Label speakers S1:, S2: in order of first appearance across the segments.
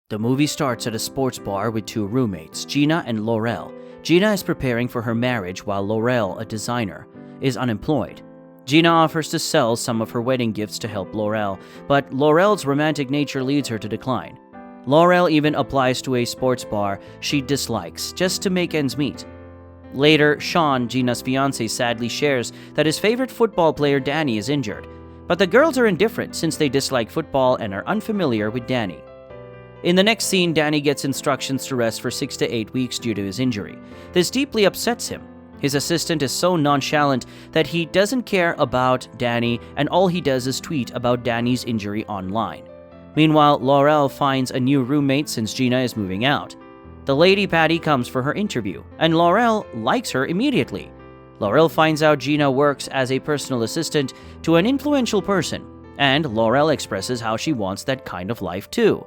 S1: The movie starts at a sports bar with two roommates, Gina and Laurel. Gina is preparing for her marriage while Laurel, a designer, is unemployed. Gina offers to sell some of her wedding gifts to help Laurel, but Laurel's romantic nature leads her to decline. Laurel even applies to a sports bar she dislikes just to make ends meet. Later, Sean, Gina's fiancé, sadly shares that his favorite football player Danny is injured, but the girls are indifferent since they dislike football and are unfamiliar with Danny. In the next scene, Danny gets instructions to rest for 6 to 8 weeks due to his injury. This deeply upsets him. His assistant is so nonchalant that he doesn't care about Danny, and all he does is tweet about Danny's injury online. Meanwhile, Laurel finds a new roommate since Gina is moving out. The lady Patty comes for her interview, and Laurel likes her immediately. Laurel finds out Gina works as a personal assistant to an influential person, and Laurel expresses how she wants that kind of life too.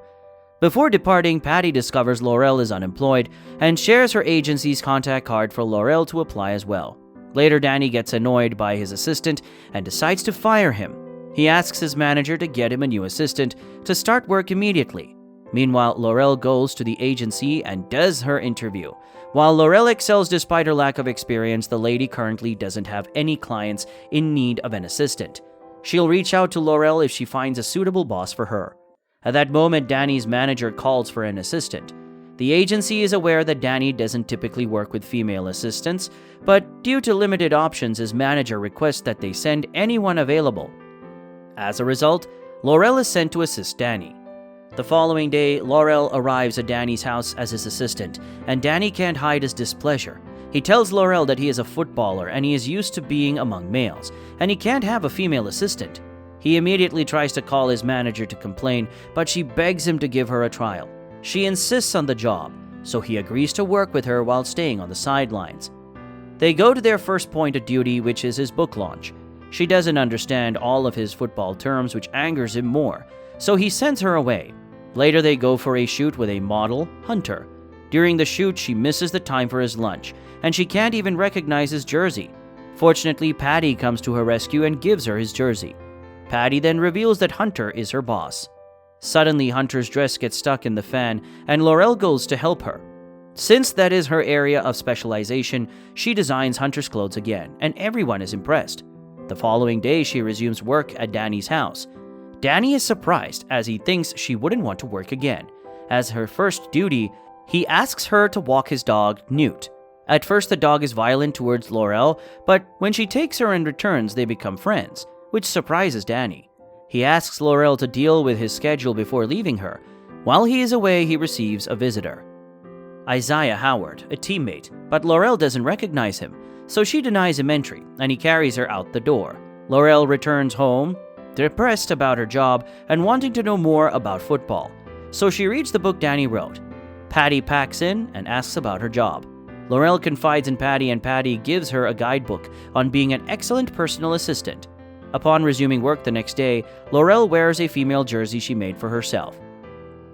S1: Before departing, Patty discovers Laurel is unemployed and shares her agency's contact card for Laurel to apply as well. Later, Danny gets annoyed by his assistant and decides to fire him. He asks his manager to get him a new assistant to start work immediately. Meanwhile, Laurel goes to the agency and does her interview. While Laurel excels despite her lack of experience, the lady currently doesn't have any clients in need of an assistant. She'll reach out to Laurel if she finds a suitable boss for her. At that moment, Danny's manager calls for an assistant. The agency is aware that Danny doesn't typically work with female assistants, but due to limited options, his manager requests that they send anyone available. As a result, Laurel is sent to assist Danny. The following day, Laurel arrives at Danny's house as his assistant, and Danny can't hide his displeasure. He tells Laurel that he is a footballer and he is used to being among males, and he can't have a female assistant. He immediately tries to call his manager to complain, but she begs him to give her a trial. She insists on the job, so he agrees to work with her while staying on the sidelines. They go to their first point of duty, which is his book launch. She doesn't understand all of his football terms, which angers him more, so he sends her away. Later, they go for a shoot with a model, Hunter. During the shoot, she misses the time for his lunch, and she can't even recognize his jersey. Fortunately, Patty comes to her rescue and gives her his jersey. Patty then reveals that Hunter is her boss. Suddenly, Hunter's dress gets stuck in the fan, and Laurel goes to help her. Since that is her area of specialization, she designs Hunter's clothes again, and everyone is impressed. The following day, she resumes work at Danny's house. Danny is surprised as he thinks she wouldn't want to work again. As her first duty, he asks her to walk his dog, Newt. At first, the dog is violent towards Laurel, but when she takes her and returns, they become friends, which surprises Danny. He asks Laurel to deal with his schedule before leaving her. While he is away, he receives a visitor, Isaiah Howard, a teammate, but Laurel doesn't recognize him, so she denies him entry, and he carries her out the door. Laurel returns home, depressed about her job and wanting to know more about football, so she reads the book Danny wrote. Patty packs in and asks about her job. Laurel confides in Patty, and Patty gives her a guidebook on being an excellent personal assistant. Upon resuming work the next day, Laurel wears a female jersey she made for herself.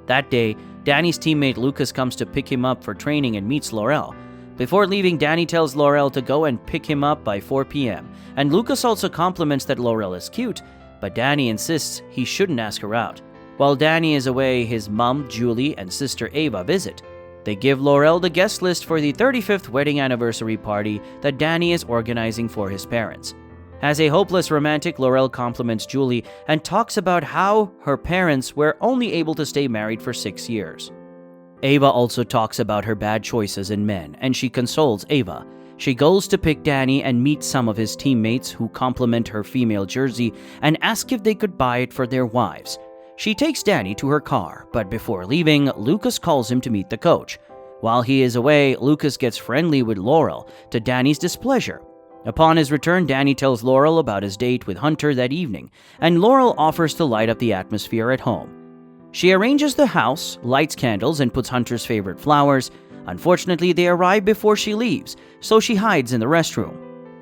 S1: That day, Danny's teammate Lucas comes to pick him up for training and meets Laurel. Before leaving, Danny tells Laurel to go and pick him up by 4 p.m., and Lucas also compliments that Laurel is cute, but Danny insists he shouldn't ask her out. While Danny is away, his mom, Julie, and sister Ava visit. They give Laurel the guest list for the 35th wedding anniversary party that Danny is organizing for his parents. As a hopeless romantic, Laurel compliments Julie and talks about how her parents were only able to stay married for 6 years. Ava also talks about her bad choices in men, and she consoles Ava. She goes to pick Danny and meets some of his teammates who compliment her female jersey and ask if they could buy it for their wives. She takes Danny to her car, but before leaving, Lucas calls him to meet the coach. While he is away, Lucas gets friendly with Laurel, to Danny's displeasure. Upon his return, Danny tells Laurel about his date with Hunter that evening, and Laurel offers to light up the atmosphere at home. She arranges the house, lights candles, and puts Hunter's favorite flowers. Unfortunately, they arrive before she leaves, so she hides in the restroom.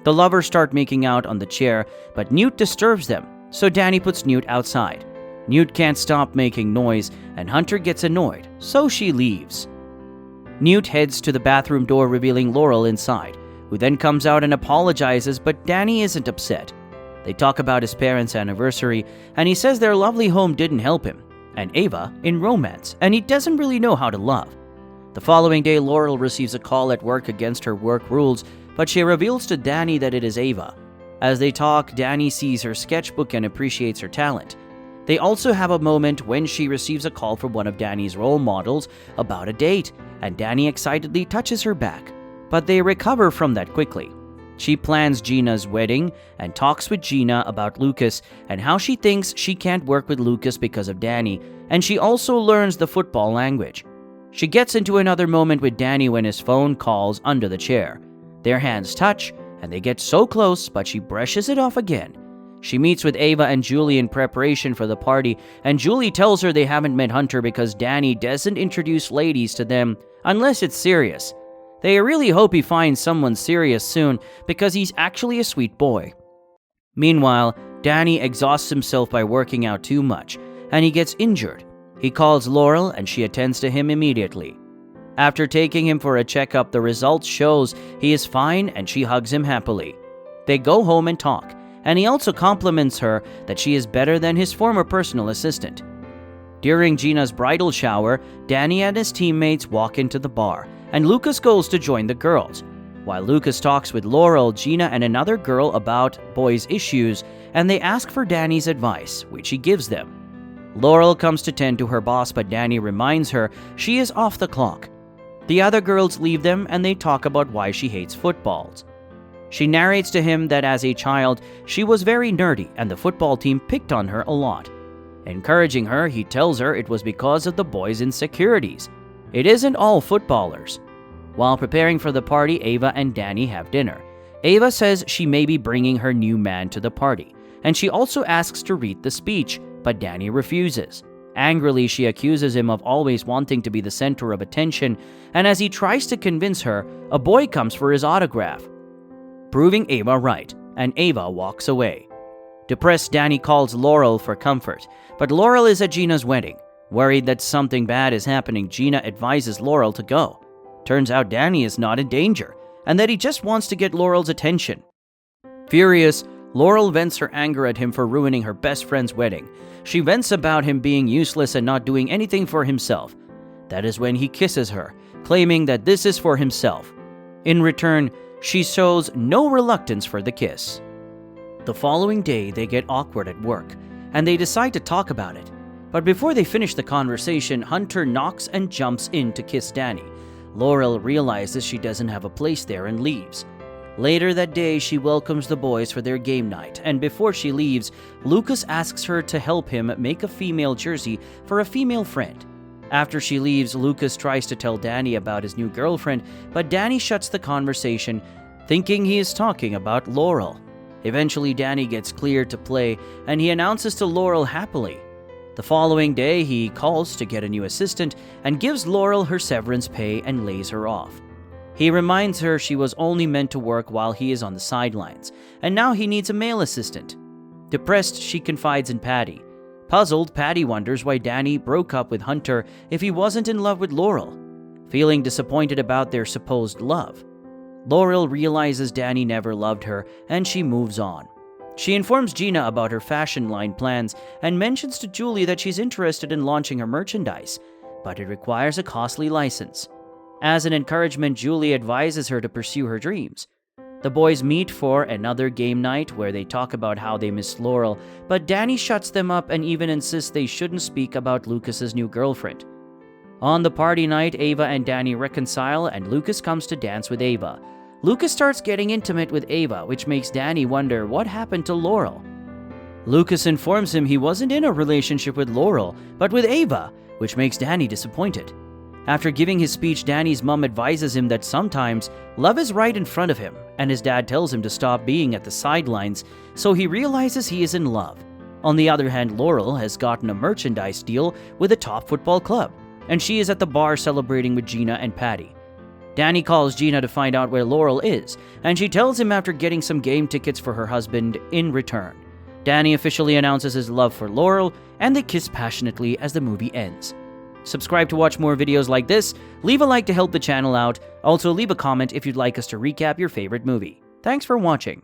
S1: The lovers start making out on the chair, but Newt disturbs them, so Danny puts Newt outside. Newt can't stop making noise, and Hunter gets annoyed, so she leaves. Newt heads to the bathroom door, revealing Laurel inside, who then comes out and apologizes, but Danny isn't upset. They talk about his parents' anniversary, and he says their lovely home didn't help him. and Ava in romance, and he doesn't really know how to love. The following day, Laurel receives a call at work against her work rules, but she reveals to Danny that it is Ava. As they talk, Danny sees her sketchbook and appreciates her talent. They also have a moment when she receives a call from one of Danny's role models about a date, and Danny excitedly touches her back, but they recover from that quickly. She plans Gina's wedding and talks with Gina about Lucas and how she thinks she can't work with Lucas because of Danny, and she also learns the football language. She gets into another moment with Danny when his phone calls under the chair. Their hands touch, and they get so close, but she brushes it off again. She meets with Ava and Julie in preparation for the party, and Julie tells her they haven't met Hunter because Danny doesn't introduce ladies to them unless it's serious. They really hope he finds someone serious soon because he's actually a sweet boy. Meanwhile, Danny exhausts himself by working out too much, and he gets injured. He calls Laurel and she attends to him immediately. After taking him for a checkup, the results shows he is fine and she hugs him happily. They go home and talk, and he also compliments her that she is better than his former personal assistant. During Gina's bridal shower, Danny and his teammates walk into the bar, and Lucas goes to join the girls. While Lucas talks with Laurel, Gina and another girl about boys' issues, and they ask for Danny's advice, which he gives them. Laurel comes to tend to her boss, but Danny reminds her she is off the clock. The other girls leave them, and they talk about why she hates footballs. She narrates to him that as a child, she was very nerdy and the football team picked on her a lot. Encouraging her, he tells her it was because of the boys' insecurities. It isn't all footballers. While preparing for the party, Ava and Danny have dinner. Ava says she may be bringing her new man to the party, and she also asks to read the speech, but Danny refuses. Angrily, she accuses him of always wanting to be the center of attention, and as he tries to convince her, a boy comes for his autograph, proving Ava right, and Ava walks away. Depressed, Danny calls Laurel for comfort, but Laurel is at Gina's wedding. Worried that something bad is happening, Gina advises Laurel to go. Turns out Danny is not in danger, and that he just wants to get Laurel's attention. Furious, Laurel vents her anger at him for ruining her best friend's wedding. She vents about him being useless and not doing anything for himself. That is when he kisses her, claiming that this is for himself. In return, she shows no reluctance for the kiss. The following day, they get awkward at work, and they decide to talk about it. But before they finish the conversation, Hunter knocks and jumps in to kiss Danny. Laurel realizes she doesn't have a place there and leaves. Later that day, she welcomes the boys for their game night, and before she leaves, Lucas asks her to help him make a female jersey for a female friend. After she leaves, Lucas tries to tell Danny about his new girlfriend, but Danny shuts the conversation, thinking he is talking about Laurel. Eventually, Danny gets cleared to play, and he announces to Laurel happily. The following day, he calls to get a new assistant and gives Laurel her severance pay and lays her off. He reminds her she was only meant to work while he is on the sidelines, and now he needs a male assistant. Depressed, she confides in Patty. Puzzled, Patty wonders why Danny broke up with Hunter if he wasn't in love with Laurel. Feeling disappointed about their supposed love, Laurel realizes Danny never loved her, and she moves on. She informs Gina about her fashion line plans and mentions to Julie that she's interested in launching her merchandise, but it requires a costly license. As an encouragement, Julie advises her to pursue her dreams. The boys meet for another game night where they talk about how they miss Laurel, but Danny shuts them up and even insists they shouldn't speak about Lucas's new girlfriend. On the party night, Ava and Danny reconcile and Lucas comes to dance with Ava. Lucas starts getting intimate with Ava, which makes Danny wonder what happened to Laurel. Lucas informs him he wasn't in a relationship with Laurel, but with Ava, which makes Danny disappointed. After giving his speech, Danny's mom advises him that sometimes love is right in front of him, and his dad tells him to stop being at the sidelines, so he realizes he is in love. On the other hand, Laurel has gotten a merchandise deal with a top football club, and she is at the bar celebrating with Gina and Patty. Danny calls Gina to find out where Laurel is, and she tells him after getting some game tickets for her husband in return. Danny officially announces his love for Laurel, and they kiss passionately as the movie ends. Subscribe to watch more videos like this, leave a like to help the channel out, also leave a comment if you'd like us to recap your favorite movie. Thanks for watching.